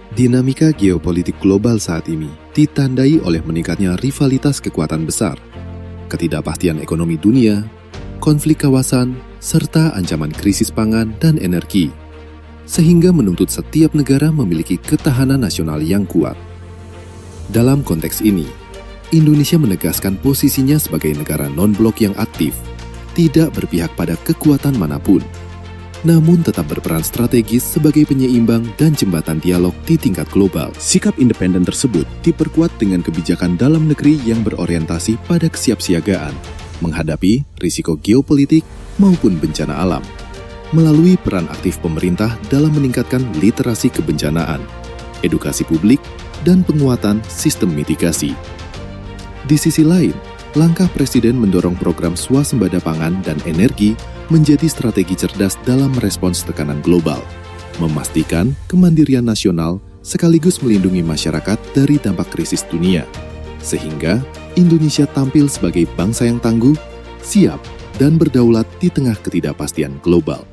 Dinamika geopolitik global saat ini ditandai oleh meningkatnya rivalitas kekuatan besar, ketidakpastian ekonomi dunia, konflik kawasan, serta ancaman krisis pangan dan energi, sehingga menuntut setiap negara memiliki ketahanan nasional yang kuat. Dalam konteks ini, Indonesia menegaskan posisinya sebagai negara non-blok yang aktif, tidak berpihak pada kekuatan manapun, namun tetap berperan strategis sebagai penyeimbang dan jembatan dialog di tingkat global. Sikap independen tersebut diperkuat dengan kebijakan dalam negeri yang berorientasi pada kesiapsiagaan, menghadapi risiko geopolitik maupun bencana alam, melalui peran aktif pemerintah dalam meningkatkan literasi kebencanaan, edukasi publik, dan penguatan sistem mitigasi. Di sisi lain, langkah Presiden mendorong program swasembada pangan dan energi menjadi strategi cerdas dalam merespons tekanan global, memastikan kemandirian nasional sekaligus melindungi masyarakat dari dampak krisis dunia, sehingga Indonesia tampil sebagai bangsa yang tangguh, siap, dan berdaulat di tengah ketidakpastian global.